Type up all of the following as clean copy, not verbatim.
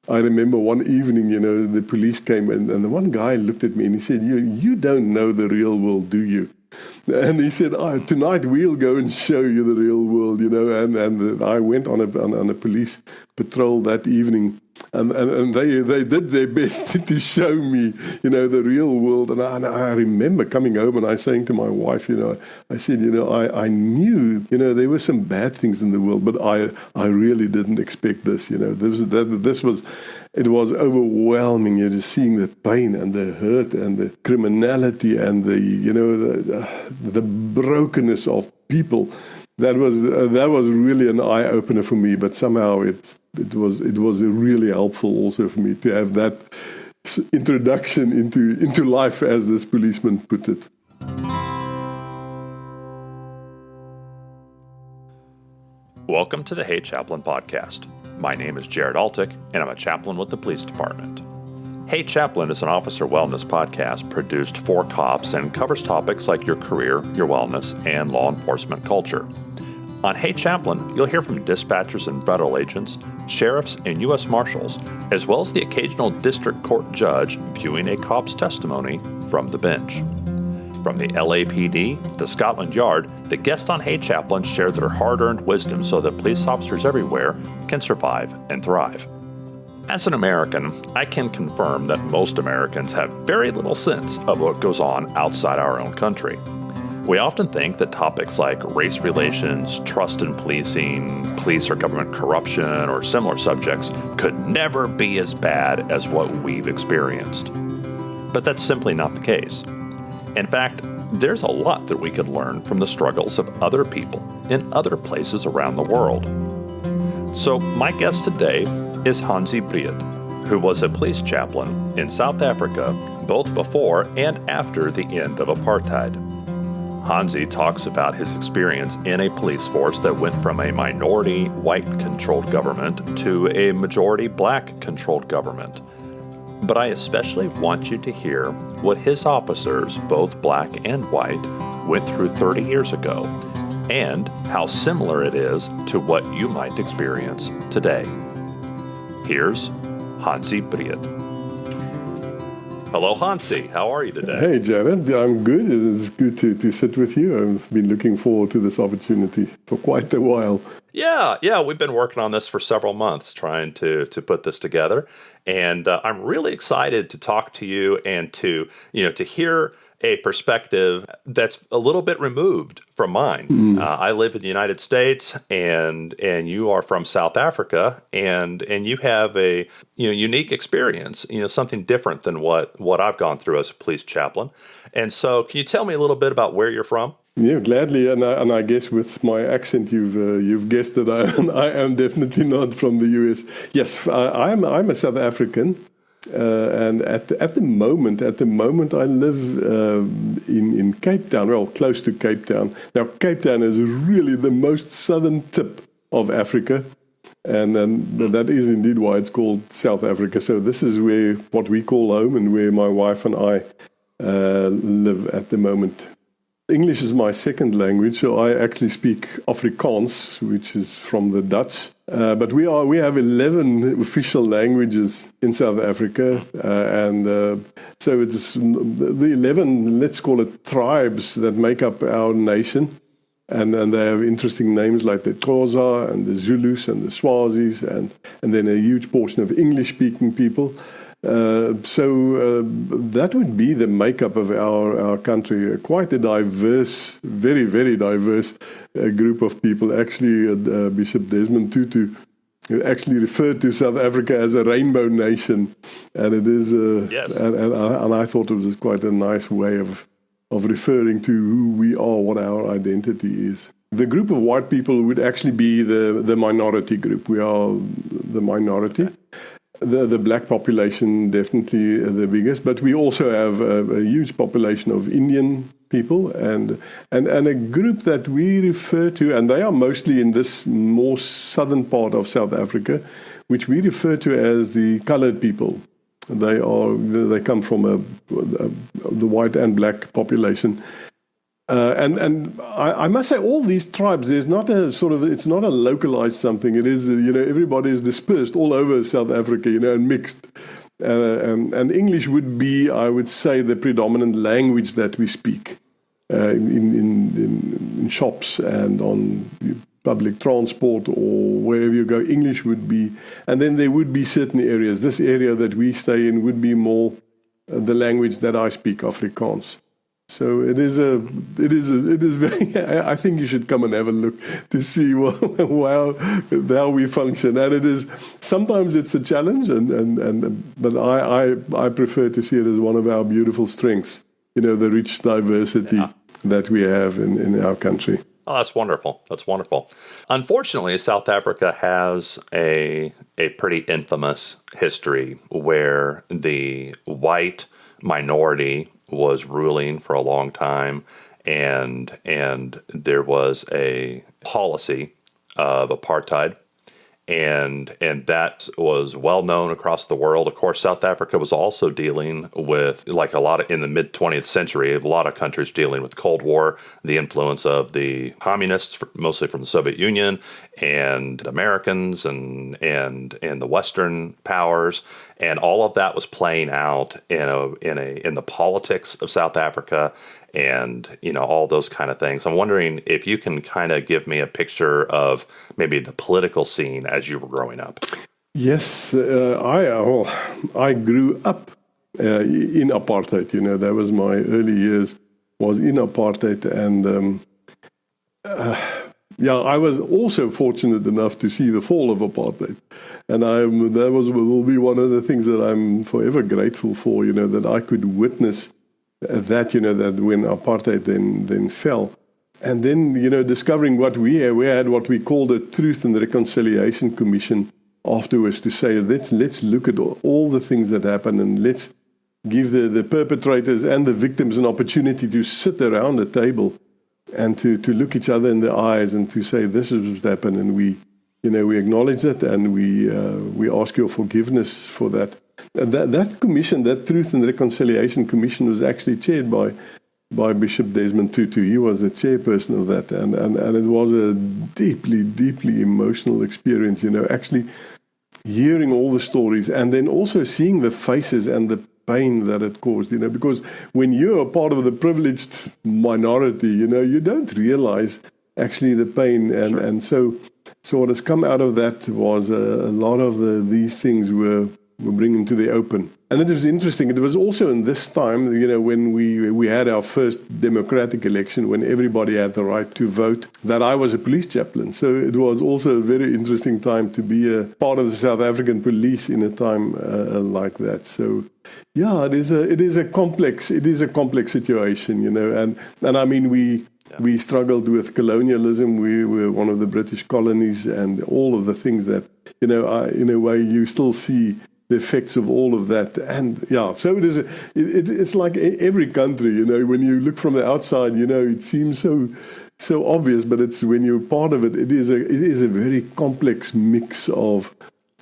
I remember one evening, the police came and the one guy looked at me and he said, you don't know the real world, do you? And he said, tonight we'll go and show you the real world, and I went on a police patrol that evening. And they did their best to show me, the real world. And I remember coming home and I saying to my wife, I said, I knew, there were some bad things in the world, but I really didn't expect this. It was overwhelming. Just seeing the pain and the hurt and the criminality and the brokenness of people. That was really an eye opener for me. But somehow it was really helpful also for me to have that introduction into life, as this policeman put it. Welcome to the Hey Chaplain podcast. My name is Jared Altick, and I'm a chaplain with the police department. Hey Chaplain is an officer wellness podcast produced for cops and covers topics like your career, your wellness, and law enforcement culture. On Hey Chaplain, you'll hear from dispatchers and federal agents, sheriffs and U.S. Marshals, as well as the occasional district court judge viewing a cop's testimony from the bench. From the LAPD to Scotland Yard, the guests on Hey Chaplain share their hard-earned wisdom so that police officers everywhere can survive and thrive. As an American, I can confirm that most Americans have very little sense of what goes on outside our own country. We often think that topics like race relations, trust in policing, police or government corruption, or similar subjects could never be as bad as what we've experienced. But that's simply not the case. In fact, there's a lot that we could learn from the struggles of other people in other places around the world. So my guest today is Hansie Breedt, who was a police chaplain in South Africa both before and after the end of apartheid. Hansie talks about his experience in a police force that went from a minority white-controlled government to a majority black-controlled government. But I especially want you to hear what his officers, both black and white, went through 30 years ago, and how similar it is to what you might experience today. Here's Hansie Breedt. Hello, Hansie. How are you today? Hey, Jared. I'm good. It's good to sit with you. I've been looking forward to this opportunity for quite a while. Yeah. We've been working on this for several months, trying to put this together. And I'm really excited to talk to you and to hear a perspective that's a little bit removed from mine. I live in the United States, and you are from South Africa, and you have a unique experience, something different than what I've gone through as a police chaplain. And so, can you tell me a little bit about where you're from? Yeah, gladly, and I guess with my accent, you've guessed that I am definitely not from the US. Yes, I'm a South African. And at the moment, I live in Cape Town, well, close to Cape Town. Now, Cape Town is really the most southern tip of Africa, and that is indeed why it's called South Africa. So this is what we call home, and where my wife and I live at the moment. English is my second language, so I actually speak Afrikaans, which is from the Dutch. But we have 11 official languages in South Africa, and so it's the 11, let's call it, tribes that make up our nation, and they have interesting names like the Xhosa and the Zulus and the Swazis, and then a huge portion of English-speaking people. So that would be the makeup of our country. Quite a diverse, very, very diverse group of people. Actually, Bishop Desmond Tutu actually referred to South Africa as a rainbow nation, and it is. Yes. And I thought it was quite a nice way of referring to who we are, what our identity is. The group of white people would actually be the minority group. We are the minority. Okay. The black population, definitely the biggest, but we also have a huge population of Indian people and a group that we refer to, and they are mostly in this more southern part of South Africa, which we refer to as the colored people. They come from the white and black population. And I must say, all these tribes, there's not a sort of, it's not a localized something. It is, everybody is dispersed all over South Africa, and mixed. And English would be, I would say, the predominant language that we speak in shops and on public transport or wherever you go. English would be, and then there would be certain areas. This area that we stay in would be more the language that I speak, Afrikaans. So it is very. I think you should come and have a look to see how we function. And it is sometimes it's a challenge, but I prefer to see it as one of our beautiful strengths. The rich diversity that we have in our country. Oh, that's wonderful. That's wonderful. Unfortunately, South Africa has a pretty infamous history where the white minority was ruling for a long time, and there was a policy of apartheid, and that was well known across the world. Of course, South Africa was also dealing with, like a lot of, in the mid 20th century, a lot of countries dealing with Cold War, the influence of the communists, mostly from the Soviet Union, and Americans and the Western powers, and all of that was playing out in the politics of South Africa, and all those kind of things. I'm wondering if you can kind of give me a picture of maybe the political scene as you were growing up. Yes, I grew up in apartheid. That was my early years, was in apartheid, and I was also fortunate enough to see the fall of apartheid, and that will be one of the things that I'm forever grateful for. That I could witness that when apartheid then fell, and then discovering what we had what we called a Truth and Reconciliation Commission afterwards, to say let's look at all the things that happened, and let's give the perpetrators and the victims an opportunity to sit around a table and to look each other in the eyes and to say, this is what happened, and we acknowledge it, and we ask your forgiveness for that. And that commission, that Truth and Reconciliation Commission, was actually chaired by Bishop Desmond Tutu. He was the chairperson of that, and it was a deeply, deeply emotional experience, actually hearing all the stories, and then also seeing the faces and the pain that it caused, because when you're a part of the privileged minority, you don't realize actually the pain, and so what has come out of that was a lot of these things were bringing to the open. And it was interesting. It was also in this time, when we had our first democratic election, when everybody had the right to vote, that I was a police chaplain. So it was also a very interesting time to be a part of the South African police in a time like that. So, yeah, it is a complex situation, and I mean we struggled with colonialism. We were one of the British colonies, and all of the things that in a way you still see the effects of all of that. And so it's like every country, when you look from the outside, it seems so obvious, but it's when you're part of it, it is a very complex mix of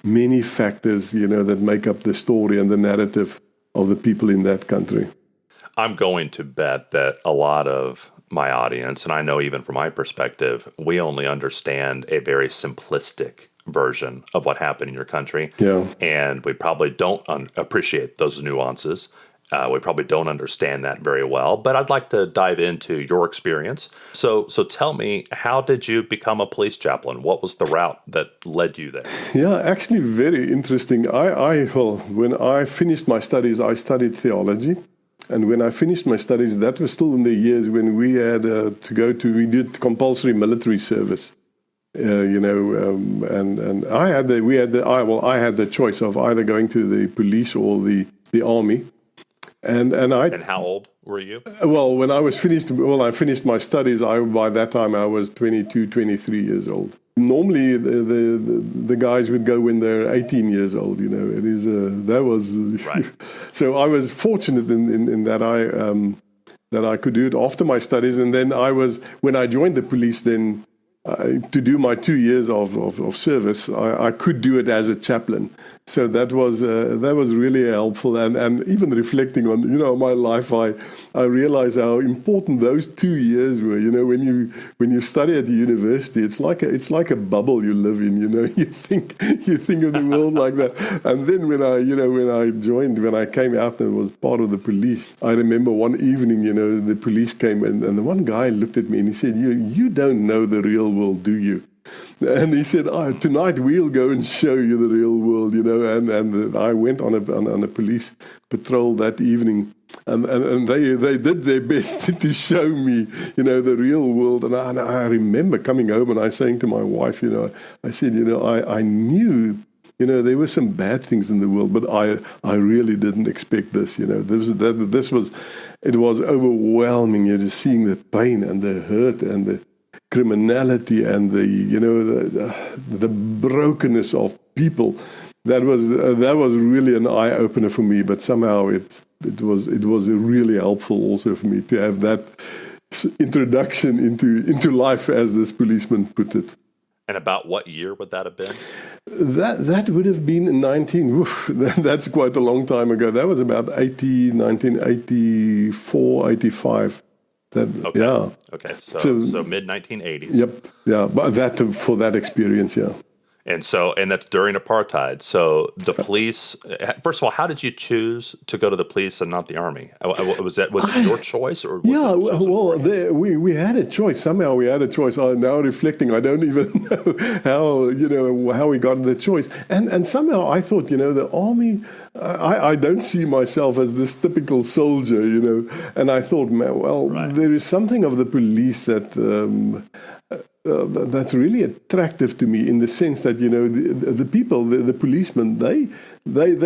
many factors, that make up the story and the narrative of the people in that country. I'm going to bet that a lot of my audience, and I know even from my perspective, we only understand a very simplistic version of what happened in your country. Yeah. And we probably don't appreciate those nuances. We probably don't understand that very well, but I'd like to dive into your experience. So tell me, how did you become a police chaplain? What was the route that led you there? Yeah, actually very interesting. When I finished my studies, I studied theology. And when I finished my studies, that was still in the years when we had we did compulsory military service. And I had the choice of either going to the police or the army. And how old were you? Well, when I finished my studies. By that time I was 22, 23 years old. Normally the guys would go when they're 18 years old. It is that was right. So I was fortunate in that I could do it after my studies, and then when I joined the police then. To do my 2 years of service, I could do it as a chaplain. So that was really helpful. And even reflecting on my life, I realize how important those 2 years were. You know, when you study at the university, it's like a bubble you live in. You know, you think of the world like that. And then when I came out and was part of the police, I remember one evening, you know, the police came and the one guy looked at me and he said, "You don't know the real world, do you?" And he said, "Tonight we'll go and show you the real world," you know. And I went on a police patrol that evening, and they did their best to show me, you know, the real world. And I remember coming home and I saying to my wife, you know, I said, you know, I knew, you know, there were some bad things in the world, but I really didn't expect this. You know, it was overwhelming. You know, just seeing the pain and the hurt and the criminality and the brokenness of people. That was really an eye opener for me. But somehow it was really helpful also for me to have that introduction into life, as this policeman put it. And about what year would that have been? That would have been in that's quite a long time ago. That was about 1984, 85. Okay. Yeah. Okay. So mid 1980s. Yep. Yeah. But for that experience, yeah. And that's during apartheid. So the police. First of all, how did you choose to go to the police and not the army? Was it your choice, or? We had a choice. Somehow we had a choice. Now reflecting, I don't even know how we got the choice. And somehow I thought, you know, the army. I don't see myself as this typical soldier, you know. And I thought, there is something of the police that. That's really attractive to me, in the sense that, you know, the people, the policemen, they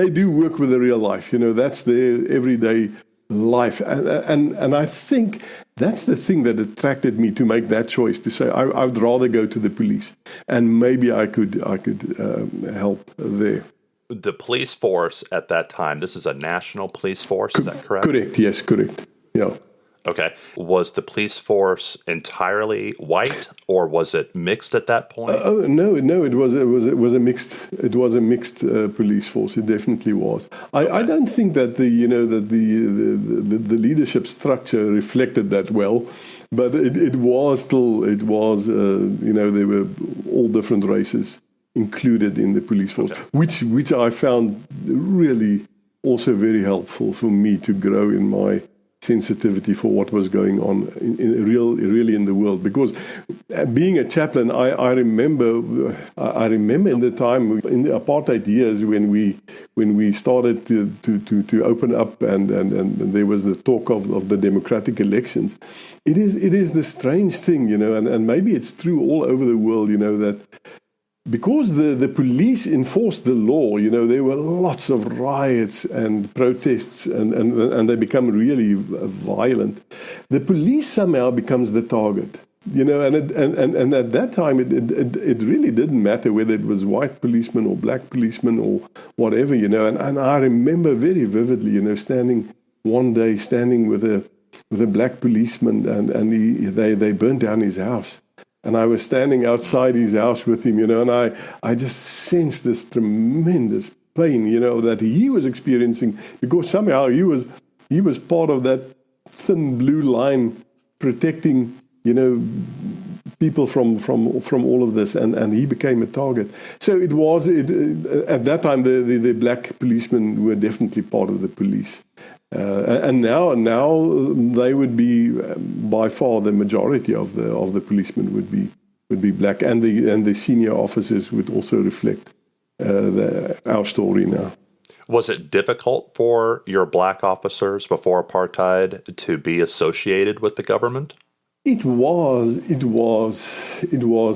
do work with the real life. You know, that's their everyday life, and I think that's the thing that attracted me to make that choice, to say I would rather go to the police, and maybe I could help there. The police force at that time, this is a national police force, is that correct? Correct. Yes, correct. Yeah. Okay. Was the police force entirely white, or was it mixed at that point? No. It was a mixed. It was a mixed police force. It definitely was. I don't think that the leadership structure reflected that well, but it was still. It was there were all different races included in the police force, which I found really also very helpful for me to grow in my sensitivity for what was going on really in the world. Because being a chaplain, I remember in the time in the apartheid years when we started to open up and there was the talk of the democratic elections. It is the strange thing, you know, and maybe it's true all over the world, you know, that because the police enforced the law, you know, there were lots of riots and protests, and they become really violent. The police somehow becomes the target, you know, and at that time it really didn't matter whether it was white policemen or black policemen or whatever, you know. And I remember very vividly, you know, standing with a black policeman, and they burned down his house. And I was standing outside his house with him, you know, and I just sensed this tremendous pain, you know, that he was experiencing, because somehow he was part of that thin blue line protecting, you know, people from all of this, and he became a target. So it was at that time the black policemen were definitely part of the police. And now they would be by far the majority of the policemen would be black, and the senior officers would also reflect our story now. Was it difficult for your black officers before apartheid to be associated with the government? It was.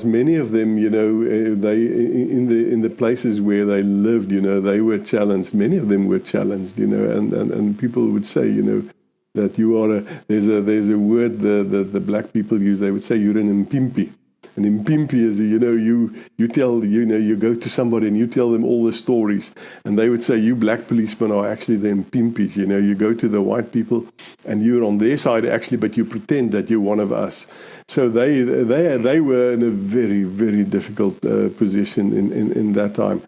Many of them, you know, they in the places where they lived, you know, they were challenged. Many of them were challenged, you know, and people would say, you know, that you are there's a word the black people use. They would say you're an impimpi. An impimpi is, you know, you tell, you know, you go to somebody and you tell them all the stories, and they would say you black policemen are actually the impimpis. You know, you go to the white people and you're on their side actually, but you pretend that you're one of us. So they were in a very, very difficult position in that time,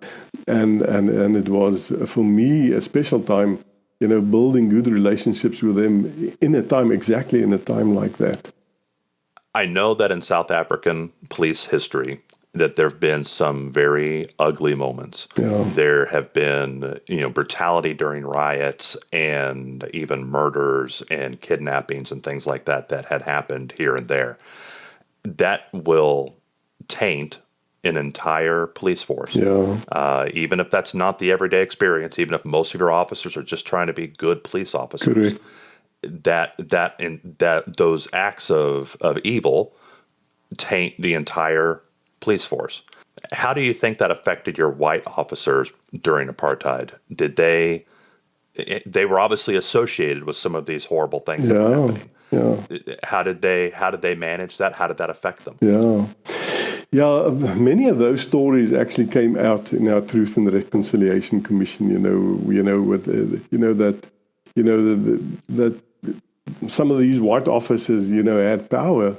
and it was for me a special time building good relationships with them exactly in a time like that. I know that in South African police history that there have been some very ugly moments. Yeah. There have been, brutality during riots and even murders and kidnappings and things like that had happened here and there. That will taint an entire police force. Yeah. Even if that's not the everyday experience, even if most of your officers are just trying to be good police officers. Correct. That those acts of evil taint the entire police force. How do you think that affected your white officers during apartheid? Did they were obviously associated with some of these horrible things that were happening. Yeah. How did they manage that? How did that affect them? Yeah. Yeah, many of those stories actually came out in our Truth and Reconciliation Commission. That some of these white officers, had power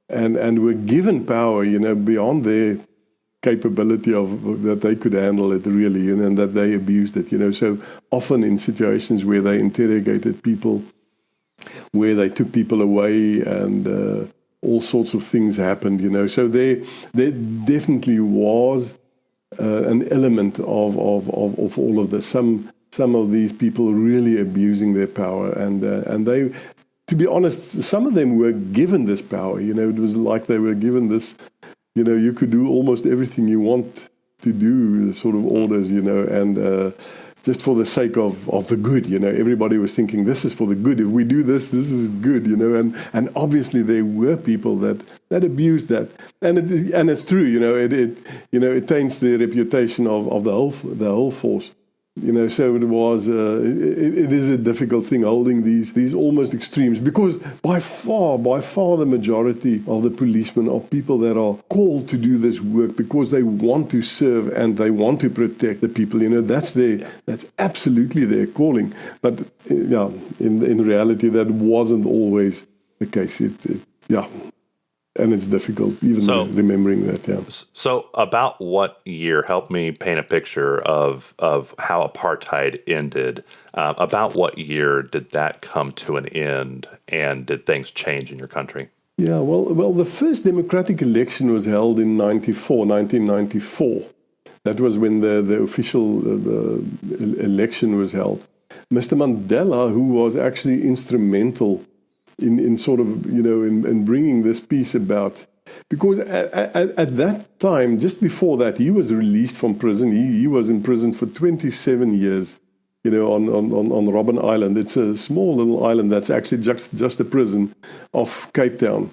and were given power, beyond their capability of that they could handle it really, and that they abused it. So often in situations where they interrogated people, where they took people away, and all sorts of things happened. So there definitely was an element of all of this. Some of these people really abusing their power, and they, to be honest, some of them were given this power. It was like they were given this. You could do almost everything you want to do, sort of orders. And just for the sake of the good. Everybody was thinking this is for the good. If we do this is good. And obviously there were people that abused that, and it's true. It taints the reputation of the whole force. So it was. It is a difficult thing holding these almost extremes, because by far the majority of the policemen are people that are called to do this work because they want to serve and they want to protect the people. That's absolutely their calling. But in reality, that wasn't always the case. And it's difficult even remembering that. Yeah. So about what year? Help me paint a picture of how apartheid ended. About what year did that come to an end, and did things change in your country? Yeah. Well, the first democratic election was held in 1994. That was when the official election was held. Mr. Mandela, who was actually instrumental in sort of, in bringing this peace about. Because at that time, just before that, he was released from prison. He was in prison for 27 years, on Robben Island. It's a small little island that's actually just a prison off Cape Town.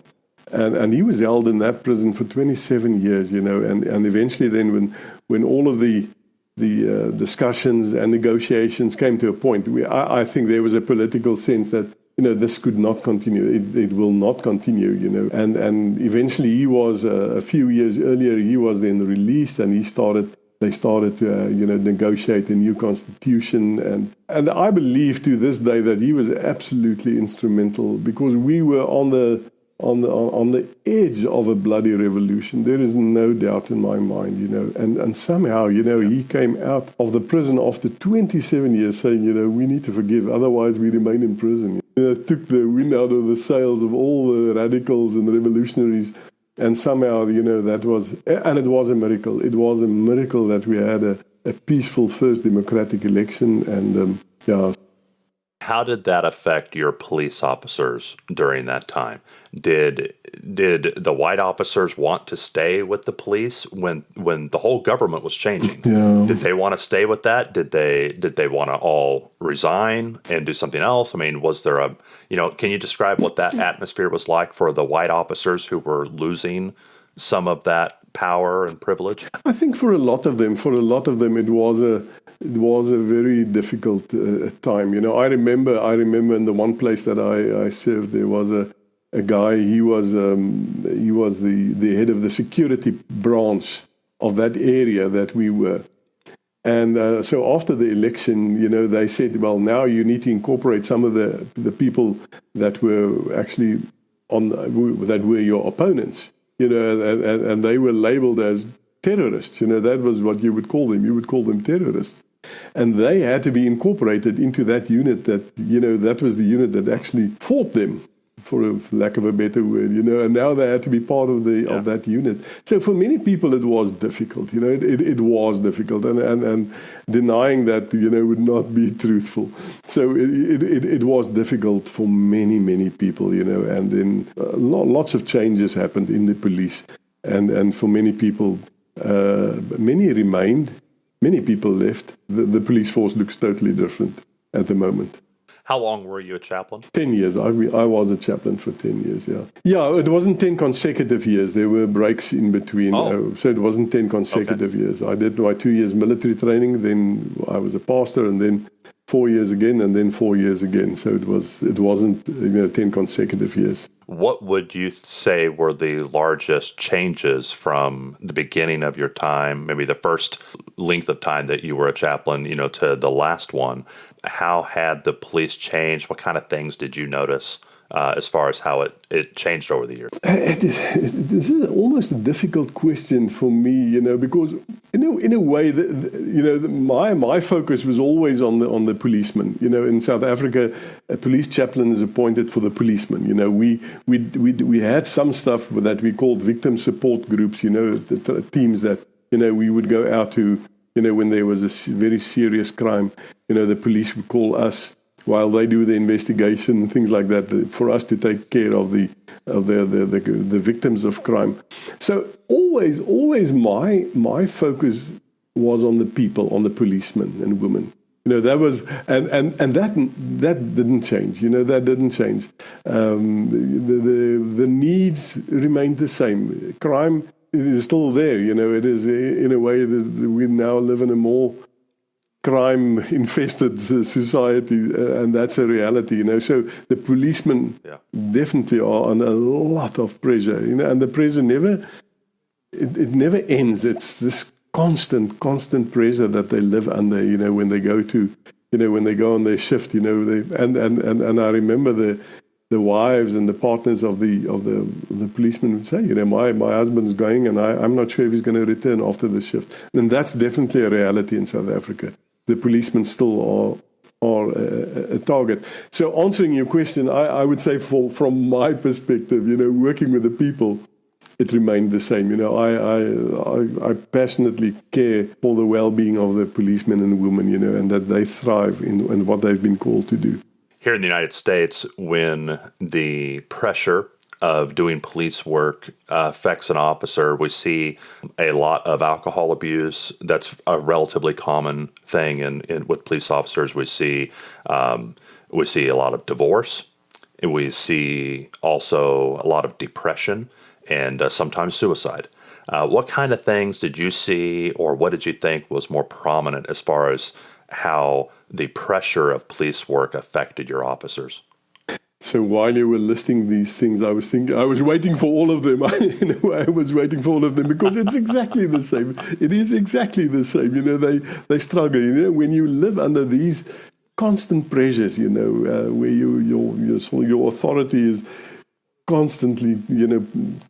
And he was held in that prison for 27 years, and eventually then when all of the discussions and negotiations came to a point, I think there was a political sense that this could not continue. It will not continue, And eventually he was, a few years earlier, he was then released, and they started to, negotiate a new constitution. And I believe to this day that he was absolutely instrumental, because we were on the edge of a bloody revolution. There is no doubt in my mind, and somehow, he came out of the prison after 27 years saying, we need to forgive, otherwise we remain in prison. It took the wind out of the sails of all the radicals and the revolutionaries, and somehow, that was, and it was a miracle. It was a miracle that we had a peaceful first democratic election, and How did that affect your police officers during that time? Did the white officers want to stay with the police when the whole government was changing? Yeah. Did they want to stay with that? Did they want to all resign and do something else? I mean, was there can you describe what that atmosphere was like for the white officers who were losing some of that power and privilege? I think for a lot of them, it was a very difficult time. I remember in the one place that I served, there was a guy. He was the head of the security branch of that area that we were. And so after the election, they said, well, now you need to incorporate some of the people that were actually that were your opponents. And they were labeled as terrorists. That was what you would call them. You would call them terrorists. And they had to be incorporated into that unit that was the unit that actually fought them, for a lack of a better word, and now they had to be part of of that unit. So for many people it was difficult, it was difficult, and denying that, would not be truthful. So it was difficult for many people, and then lots of changes happened in the police, and for many people, many remained, many people left. The police force looks totally different at the moment. How long were you a chaplain? 10 years. I was a chaplain for 10 years, yeah. Yeah, it wasn't 10 consecutive years. There were breaks in between. So it wasn't 10 consecutive years. I did my 2 years military training, then I was a pastor, and then 4 years again, and then 4 years again. So it wasn't 10 consecutive years. What would you say were the largest changes from the beginning of your time, maybe the first length of time that you were a chaplain, to the last one? How had the police changed? What kind of things did you notice as far as how it changed over the years? This is almost a difficult question for me, because in a way, my focus was always on the policeman. In South Africa, a police chaplain is appointed for the policeman. We had some stuff that we called victim support groups. The teams that we would go out to. When there was a very serious crime, the police would call us while they do the investigation and things like that, for us to take care of the victims of crime. So always my focus was on the people, on the policemen and women. That was and that didn't change. That didn't change. The needs remained the same. Crime is still there. It is, in a way, we now live in a more crime-infested society, and that's a reality. So the policemen definitely are under a lot of pressure. And the pressure never ends. It's this constant pressure that they live under. When they go on their shift. And I remember the wives and the partners of the policemen would say, my husband's going, and I'm not sure if he's going to return after the shift. And that's definitely a reality in South Africa. The policemen still are a target. So answering your question, I would say from my perspective, working with the people, it remained the same. I passionately care for the well-being of the policemen and women, and that they thrive in what they've been called to do. Here in the United States, when the pressure of doing police work affects an officer, we see a lot of alcohol abuse. That's a relatively common thing with police officers. We see a lot of divorce, and we see also a lot of depression and sometimes suicide. What kind of things did you see, or what did you think was more prominent as far as how the pressure of police work affected your officers? So while you were listing these things, I was waiting for all of them. I was waiting for all of them because it's exactly the same. It is exactly the same. They struggle. When you live under these constant pressures, where your authority is constantly,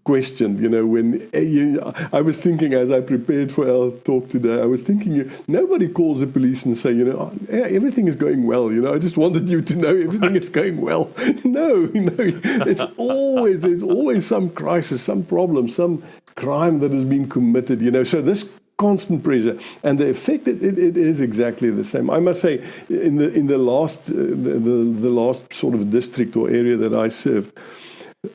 questioned. When I was thinking as I prepared for our talk today, I was thinking, nobody calls the police and say, everything is going well. I just wanted you to know everything is going well. No, there's always some crisis, some problem, some crime that has been committed. So this constant pressure, and the effect it is exactly the same. I must say, in the last sort of district or area that I served,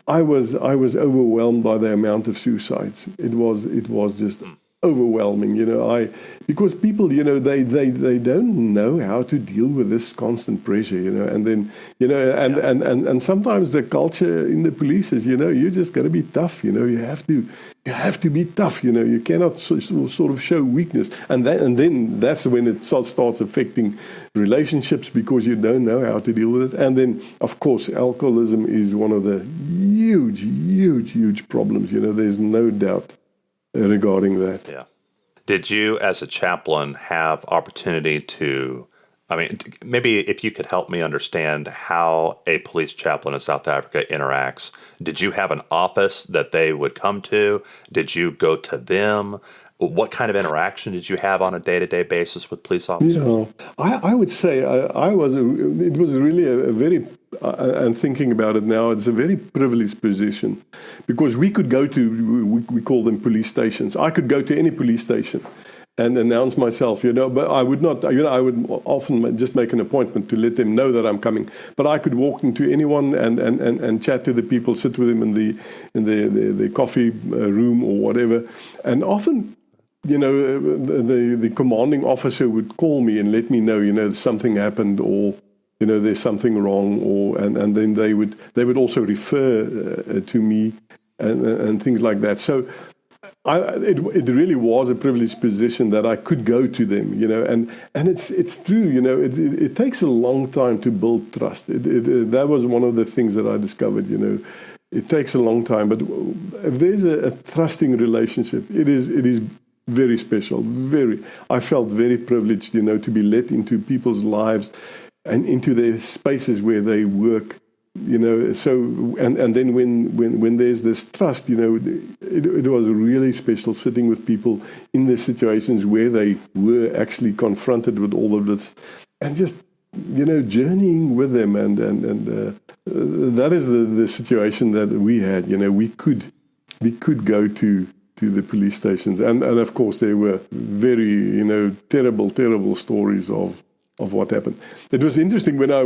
I was overwhelmed by the amount of suicides. It was just overwhelming, because people, they don't know how to deal with this constant pressure, and then, and sometimes the culture in the police is, you just got to be tough, you have to be tough, you cannot sort of show weakness, and then that's when it starts affecting relationships because you don't know how to deal with it. And then, of course, alcoholism is one of the huge problems, there's no doubt regarding that. Yeah. Did you, as a chaplain, have opportunity to, maybe if you could help me understand how a police chaplain in South Africa interacts. Did you have an office that they would come to? Did you go to them? what kind of interaction did you have on a day-to-day basis with police officers? Yeah, I would say it was really a very, and thinking about it now, it's a very privileged position because we could go to, we call them police stations. I could go to any police station and announce myself, but I would not, I would often just make an appointment to let them know that I'm coming. But I could walk into anyone and chat to the people, sit with them in the coffee room or whatever. And often, the commanding officer would call me and let me know, something happened or, there's something wrong, or and then they would also refer to me and things like that. So it really was a privileged position that I could go to them, and it's true, it takes a long time to build trust. That was one of the things that I discovered, it takes a long time, but if there's a trusting relationship, it is very special. I felt very privileged, to be let into people's lives and into their spaces where they work, So and then when there's this trust, it was really special sitting with people in the situations where they were actually confronted with all of this, and just journeying with them, and that is the situation that we had. We could go to the police stations, and of course there were very terrible stories of what happened. It was interesting when I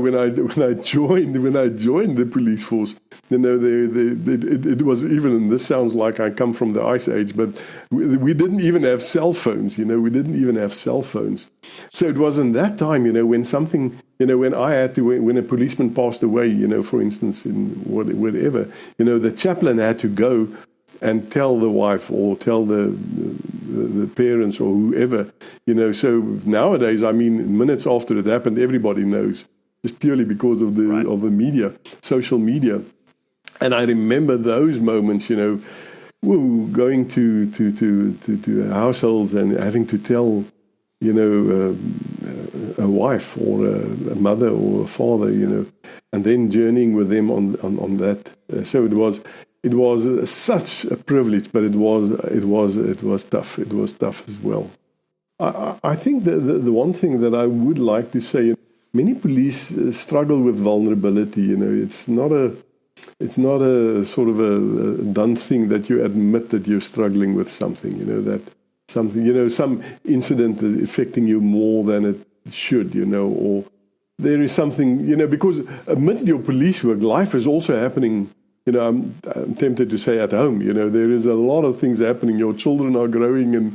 joined the police force. It was even, and this sounds like I come from the Ice Age, but we didn't even have cell phones. We didn't even have cell phones. So it was in that time, when something, when I had to, when a policeman passed away, for instance, in whatever, the chaplain had to go and tell the wife or tell the parents or whoever, So nowadays, minutes after it happened, everybody knows, just purely because of the media, social media. And I remember those moments, going to households and having to tell, a wife or a mother or a father, and then journeying with them on that. So it was such a privilege, but it was tough. It was tough as well. I think the one thing that I would like to say, many police struggle with vulnerability. It's not a sort of a done thing that you admit that you're struggling with something. That something, some incident is affecting you more than it should. Or there is something, because amidst your police work, life is also happening. I'm tempted to say at home, there is a lot of things happening. Your children are growing and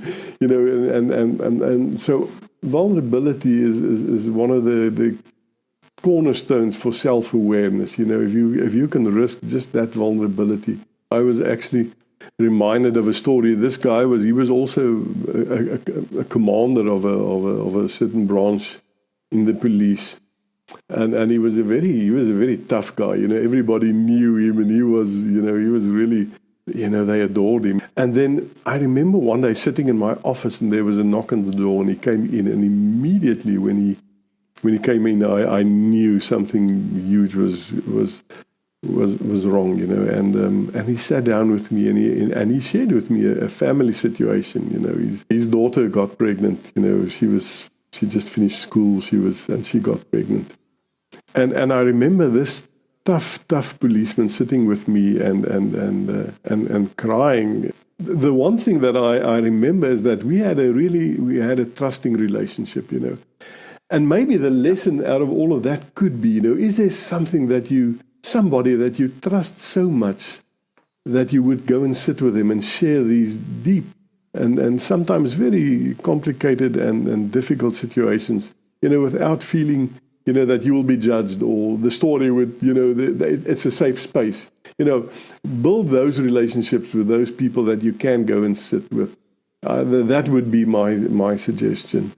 so vulnerability is one of the cornerstones for self-awareness. If you can risk just that vulnerability. I was actually reminded of a story. This guy was also a commander of a certain branch in the police. And he was a very tough guy. Everybody knew him, and he was really, they adored him. And then I remember one day sitting in my office, and there was a knock on the door, and he came in, and immediately when he came in, I knew something huge was wrong, And he sat down with me, and he shared with me a family situation. His daughter got pregnant. She just finished school. And she got pregnant. And I remember this tough policeman sitting with me and crying. The one thing that I remember is that we had a trusting relationship, And maybe the lesson out of all of that could be, is there somebody that you trust so much that you would go and sit with him and share these deep and sometimes very complicated and difficult situations, without feeling, that you will be judged, or the story would, it's a safe space. Build those relationships with those people that you can go and sit with. That would be my suggestion.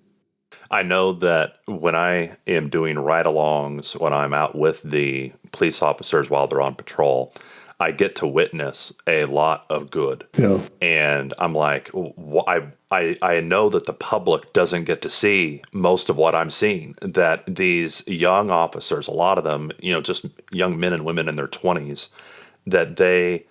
I know that when I am doing ride-alongs, when I'm out with the police officers while they're on patrol, I get to witness a lot of good. Yeah. And I'm like, I know that the public doesn't get to see most of what I'm seeing, that these young officers, a lot of them, just young men and women in their 20s, that they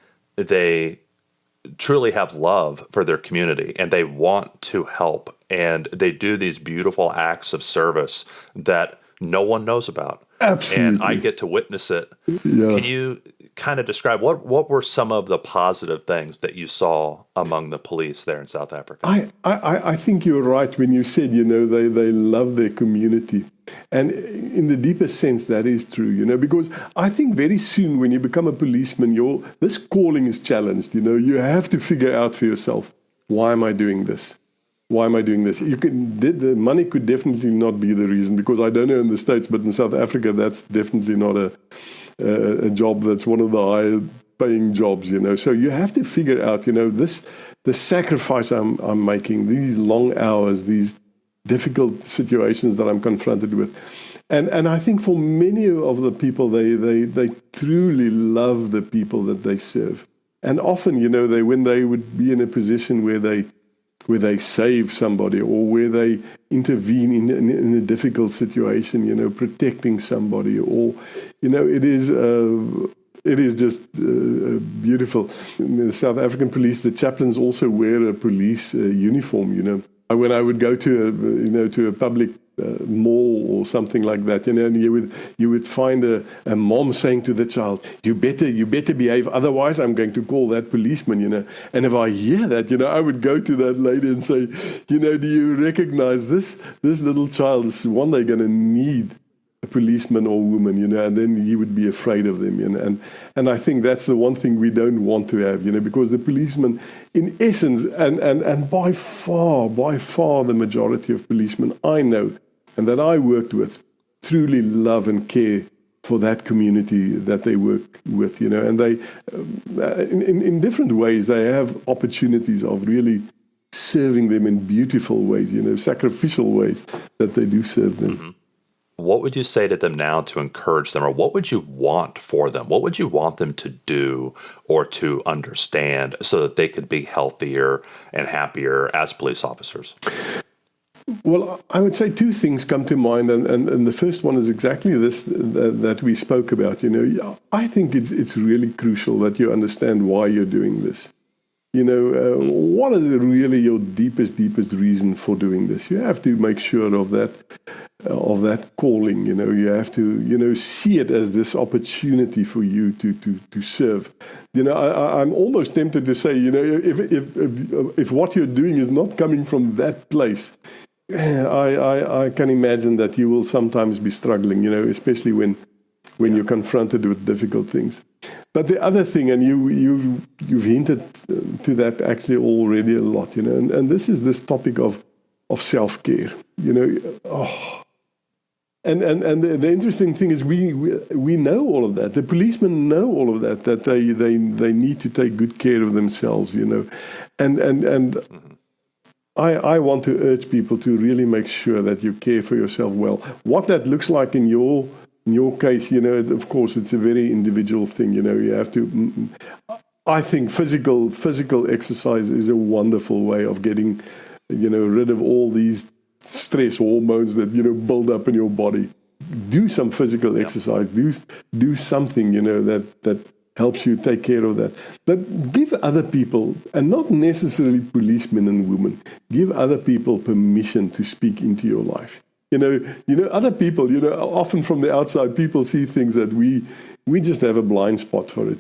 truly have love for their community and they want to help, and they do these beautiful acts of service that no one knows about. Absolutely. And I get to witness it. Yeah. Can you kind of describe what were some of the positive things that you saw among the police there in South Africa? I think you're right when you said, they love their community. And in the deepest sense, that is true, because I think very soon when you become a policeman, this calling is challenged. You have to figure out for yourself, why am I doing this? Why am I doing this? The money could definitely not be the reason, because I don't know in the States, but in South Africa, that's definitely not a job that's one of the higher paying jobs, So you have to figure out, the sacrifice I'm making, these long hours, these difficult situations that I'm confronted with. And I think for many of the people, they truly love the people that they serve. And often, when they would be in a position where they save somebody or where they intervene in a difficult situation, protecting somebody, or, it is just beautiful. In the South African police, the chaplains also wear a police uniform, When I would go to a public mall or something like that, and you would find a mom saying to the child, you better behave, otherwise I'm going to call that policeman, And if I hear that, I would go to that lady and say, do you recognize this little child is one day going to need a policeman or woman, and then you would be afraid of them, and I think that's the one thing we don't want to have, because the policeman, in essence, and by far the majority of policemen I know and that I worked with truly love and care for that community that they work with, and they, in different ways, they have opportunities of really serving them in beautiful ways, sacrificial ways that they do serve them. Mm-hmm. What would you say to them now to encourage them, or what would you want for them? What would you want them to do or to understand so that they could be healthier and happier as police officers? Well, I would say two things come to mind, and the first one is exactly this that we spoke about. I think it's really crucial that you understand why you're doing this. What is really your deepest reason for doing this? You have to make sure of that calling. You have to see it as this opportunity for you to serve. I'm almost tempted to say, if what you're doing is not coming from that place, I can imagine that you will sometimes be struggling, especially when you're confronted with difficult things. But the other thing, and you've hinted to that actually already a lot, and this is this topic of self-care, And the interesting thing is we know all of that. The policemen know all of that they need to take good care of themselves, and I want to urge people to really make sure that you care for yourself well. What that looks like in your case, of course, it's a very individual thing. You have to. I think physical exercise is a wonderful way of getting, rid of all these stress hormones that build up in your body. Do some physical exercise. Do something that helps you take care of that. But give other people, and not necessarily policemen and women, give other people permission to speak into your life. Other people, often from the outside, people see things that we just have a blind spot for it.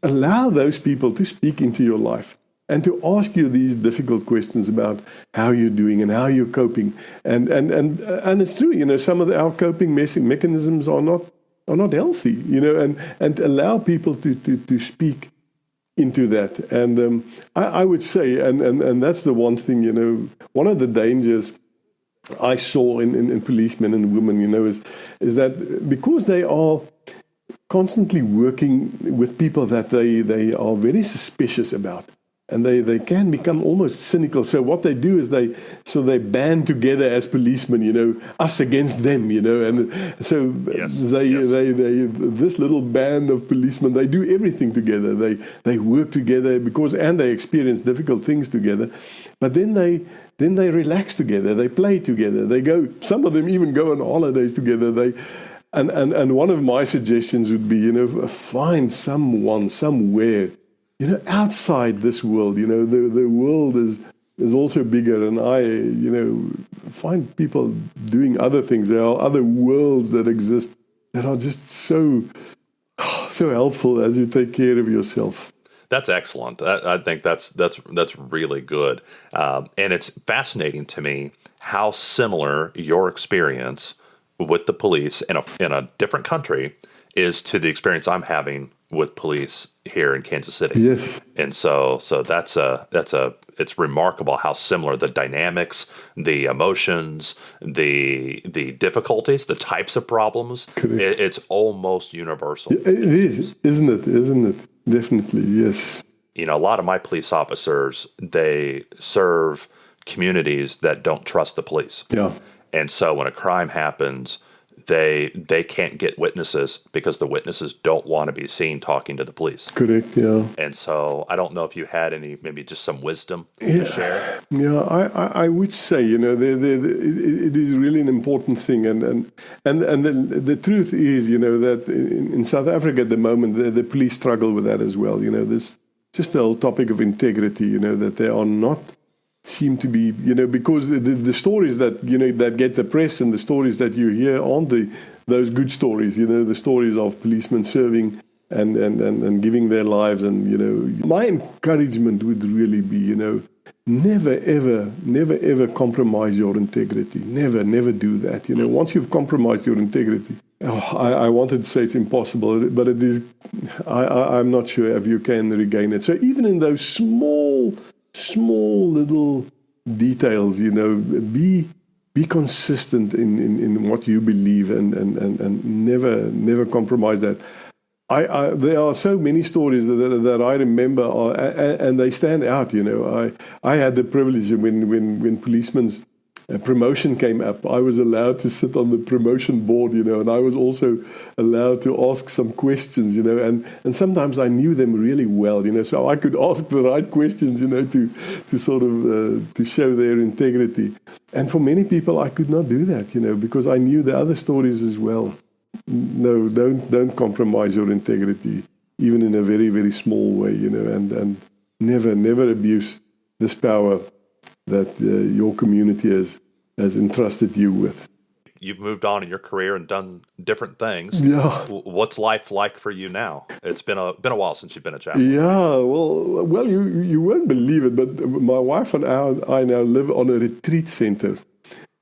Allow those people to speak into your life and to ask you these difficult questions about how you're doing and how you're coping. And it's true, some of our coping mechanisms are not healthy, and allow people to speak into that. And I would say, and that's the one thing, one of the dangers I saw in policemen and women, is that because they are constantly working with people that they are very suspicious about, and they can become almost cynical. So what they do is they band together as policemen, us against them, and so they this little band of policemen, they do everything together. They work together and they experience difficult things together, but then they relax together. They play together. Some of them even go on holidays together. And one of my suggestions would be, find someone somewhere outside this world, the world is also bigger, and I, find people doing other things. There are other worlds that exist that are just so helpful as you take care of yourself. That's excellent. I think that's really good, and it's fascinating to me how similar your experience with the police in a different country is to the experience I'm having with police here in Kansas City. Yes, and so it's remarkable how similar the dynamics, the emotions, the difficulties, the types of problems. It's almost universal. It is, isn't it? Isn't it? Definitely, yes. A lot of my police officers, they serve communities that don't trust the police. Yeah. And so when a crime happens, they can't get witnesses because the witnesses don't want to be seen talking to the police. Correct, yeah. And so I don't know if you had maybe just some wisdom to share. Yeah, I would say, it is really an important thing. And the truth is, that in South Africa at the moment, the police struggle with that as well. This just the whole topic of integrity, that they are not seem to be, because the stories that, that get the press and the stories that you hear aren't those good stories, the stories of policemen serving and giving their lives. And, my encouragement would really be, never, ever compromise your integrity. Never do that. Once you've compromised your integrity, I wanted to say it's impossible, but it is, I'm not sure if you can regain it. So even in those small little details, be consistent in what you believe and never compromise that. There are so many stories that I remember, and they stand out. I had the privilege when policemen's promotion came up, I was allowed to sit on the promotion board, and I was also allowed to ask some questions, and sometimes I knew them really well, so I could ask the right questions, to sort of to show their integrity. And for many people, I could not do that, because I knew the other stories as well. No, don't compromise your integrity, even in a very, very small way, and never abuse this power that your community has entrusted you with. You've moved on in your career and done different things. Yeah. What's life like for you now? It's been a while since you've been a chaplain. Yeah, well, you won't believe it, but my wife and I now live on a retreat center.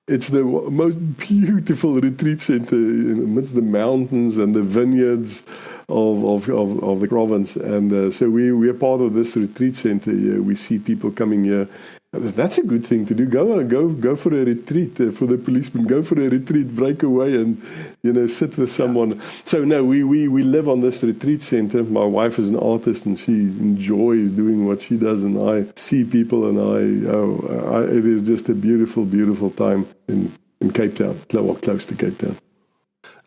It's the most beautiful retreat center amidst the mountains and the vineyards of the province. And so we are part of this retreat center here. We see people coming here. That's a good thing to do. Go for a retreat for the policemen. Go for a retreat, break away, and sit with someone. Yeah. So no, we live on this retreat center. My wife is an artist, and she enjoys doing what she does. And I see people, and it is just a beautiful, beautiful time in Cape Town, or close to Cape Town.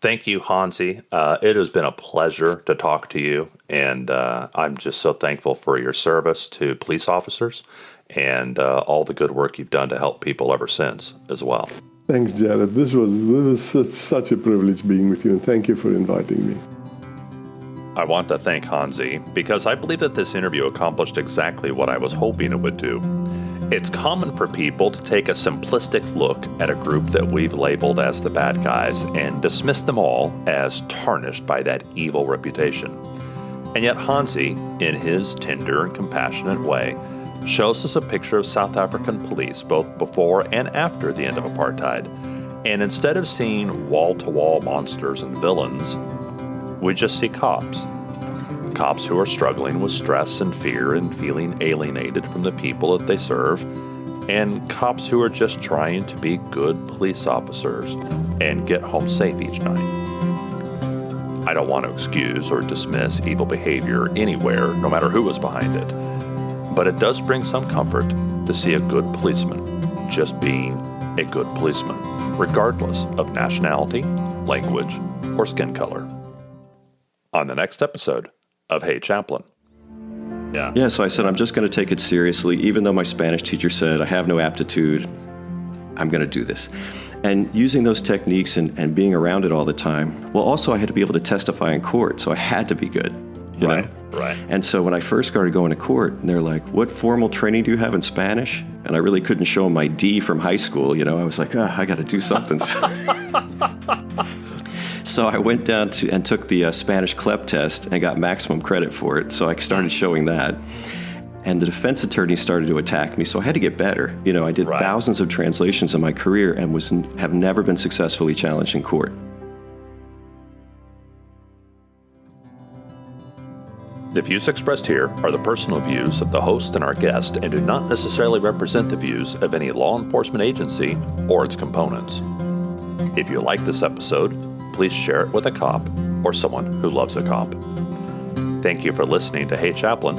Thank you, Hansie. It has been a pleasure to talk to you, and I'm just so thankful for your service to police officers and all the good work you've done to help people ever since as well. Thanks, Jared. This was such a privilege being with you, and thank you for inviting me. I want to thank Hansie because I believe that this interview accomplished exactly what I was hoping it would do. It's common for people to take a simplistic look at a group that we've labeled as the bad guys and dismiss them all as tarnished by that evil reputation. And yet Hansie, in his tender and compassionate way, shows us a picture of South African police both before and after the end of apartheid. And instead of seeing wall-to-wall monsters and villains, we just see cops. Cops who are struggling with stress and fear and feeling alienated from the people that they serve, and cops who are just trying to be good police officers and get home safe each night. I don't want to excuse or dismiss evil behavior anywhere, no matter who is behind it. But it does bring some comfort to see a good policeman just being a good policeman, regardless of nationality, language, or skin color. On the next episode of Hey Chaplain. Yeah, so I said, I'm just going to take it seriously. Even though my Spanish teacher said I have no aptitude, I'm going to do this. And using those techniques and being around it all the time, well, also I had to be able to testify in court, so I had to be good. you right, know? Right. And so when I first started going to court, and they're like, what formal training do you have in Spanish? And I really couldn't show them my D from high school, you know? I was like, I got to do something. So I went down and took the Spanish CLEP test and got maximum credit for it. So I started showing that. And the defense attorney started to attack me, so I had to get better. You know, I did thousands of translations in my career and have never been successfully challenged in court. The views expressed here are the personal views of the host and our guest and do not necessarily represent the views of any law enforcement agency or its components. If you like this episode, please share it with a cop or someone who loves a cop. Thank you for listening to Hey Chaplain,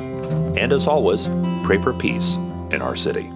and as always, pray for peace in our city.